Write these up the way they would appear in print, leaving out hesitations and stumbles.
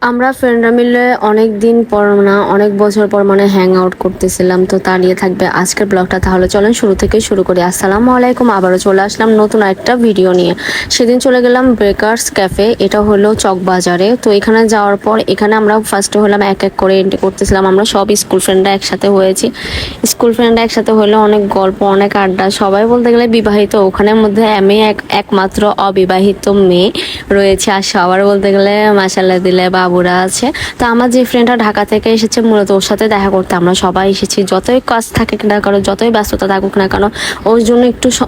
আমরা ফ্রেন্ডরা মিলে অনেক দিন পর না অনেক বছর পর হ্যাং আউট করতেছিলাম, তো তা নিয়ে থাকবে আজকের ব্লগটা। তাহলে চলেন শুরু থেকে শুরু করি। আসসালামু আলাইকুম, আবারও চলে আসলাম নতুন একটা ভিডিও নিয়ে। সেদিন চলে গেলাম বেকার্স ক্যাফে, এটা হলো চকবাজারে। তো এখানে যাওয়ার পর এখানে আমরা ফার্স্টে হলাম এক এক করে এন্ট্রি করতেছিলাম। আমরা সব স্কুল ফ্রেন্ডরা একসাথে হয়েছি। স্কুল ফ্রেন্ডরা একসাথে হলে অনেক গল্প, অনেক আড্ডা। সবাই বলতে গেলে বিবাহিত, ওখানের মধ্যে আমি একমাত্র অবিবাহিত মেয়ে রয়েছে। আর সবার বলতে গেলে মাশাআল্লাহ দিলে বাবুরা আছে। তো আমার যে ফ্রেন্ডটা ঢাকা থেকে এসেছে, মূলত ওর সাথে দেখা করতে আমরা সবাই এসেছি। যতই কাজ থাকে না কেন, যতই ব্যস্ততা থাকুক না কেন, ওর জন্য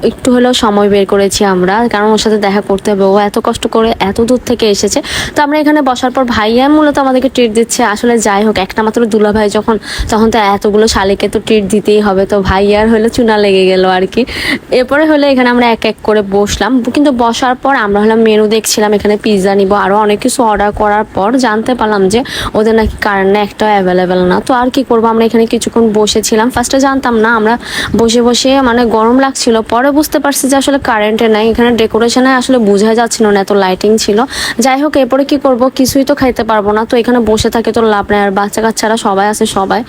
একটু হলেও সময় বের করেছি আমরা, কারণ ওর সাথে দেখা করতে হবে। ও এত কষ্ট করে এত দূর থেকে এসেছে। তো আমরা এখানে বসার পর ভাইয়া মূলত আমাদেরকে ট্রিট দিচ্ছে। আসলে যাই হোক, একটা মাত্র দুলা ভাই যখন, তখন তো এতগুলো শালিকে তো ট্রিট দিতেই হবে। তো ভাইয়ার হলে চুনা লেগে গেল আর কি। এরপরে হলে এখানে আমরা এক এক করে বসলাম, কিন্তু বসার পর আমরা হলাম মেনু দেখছিলাম, এখানে পিৎজা নিব আরও অনেক কিছু অর্ডার করার পর জানতে পারলাম যে ওদের নাকি কারেন্ট একটা অ্যাভেলেবেল না। তো আর কি করবো, আমরা এখানে কিছুক্ষণ বসেছিলাম। ফার্স্টে জানতাম না, আমরা বসে বসে গরম লাগছিল, পরে বুঝতে পারছি যে আসলে কারেন্টে নাই। এখানে ডেকোরেশনে আসলে বোঝা যাচ্ছিল না, এত লাইটিং ছিল। যাই হোক, এরপরে কি করব, কিছুই তো খাইতে পারবো না। তো এখানে বসে থাকে তো লাভ নেই। আর বাচ্চা কাচ্চারা সবাই আছে, সবাই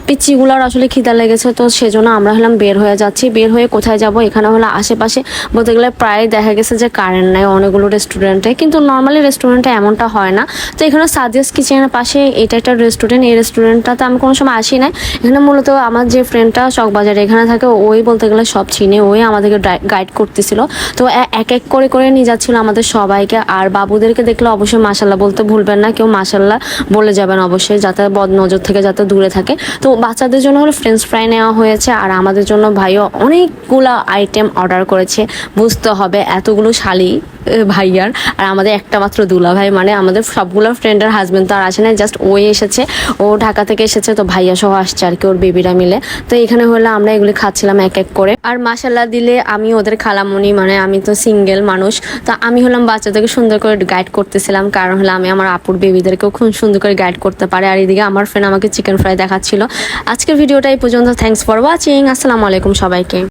পিচ্চিগুলোর আসলে খিদা লেগেছে। তো সেজন্য আমরা হলাম বের হয়ে যাচ্ছি। বের হয়ে কোথায় যাব, এখানে হলো আশেপাশে বলতে গেলে প্রায় দেখা গেছে যে কারেন্ট নাই অনেকগুলো রেস্টুরেন্টে, কিন্তু নর্মালি রেস্টুরেন্টে এমনটা হয় না। তো এখানে সাদিয়াস কিচেনের পাশে এটা একটা রেস্টুরেন্ট, এই রেস্টুরেন্টটাতে আমি কোনো সময় আসি নাই। এখানে মূলত আমার যে ফ্রেন্ডটা চকবাজারে এখানে থাকে, ওই বলতে গেলে সব চিনে, ওই আমাদেরকে গাইড করতেছিল। তো এক এক করে করে নিয়ে যাচ্ছিল আমাদের সবাইকে। আর বাবুদেরকে দেখলে অবশ্যই মাশাল্লাহ বলতে ভুলবেন না, কেউ মাশাল্লাহ বলে যাবেন অবশ্যই, যাতে বদ নজর থেকে যাতে দূরে থাকে। তো বাচ্চাদের জন্য হলো ফ্রেঞ্চ ফ্রাই নেওয়া হয়েছে, আর আমাদের জন্য ভাইও অনেকগুলো আইটেম অর্ডার করেছে। বুঝতে হবে এতগুলো শালি ভাইয়ার, আর আমাদের একটা মাত্র দুলা ভাই, আমাদের সবগুলো ফ্রেন্ডের হাজবেন্ড তো আর আসে না, জাস্ট ওই এসেছে, ও ঢাকা থেকে এসেছে। তো ভাইয়া সহ আসছে আর কি, ওর বেবিরা মিলে। তো এখানে হলো আমরা এগুলি খাচ্ছিলাম এক এক করে। আর মাশাল্লাহ দিলে আমি ওদের খালামণি, আমি তো সিঙ্গেল মানুষ। তো আমি হলাম বাচ্চাদেরকে সুন্দর করে গাইড করতেছিলাম, কারণ হলো আমি আমার আপুর বেবিদেরকেও খুব সুন্দর করে গাইড করতে পারে। আর এদিকে আমার ফ্রেন্ড আমাকে চিকেন ফ্রাই দেখাচ্ছিল। আজকের ভিডিওটা এই পর্যন্ত। Thanks for watching. আসসালামু আলাইকুম সবাইকে।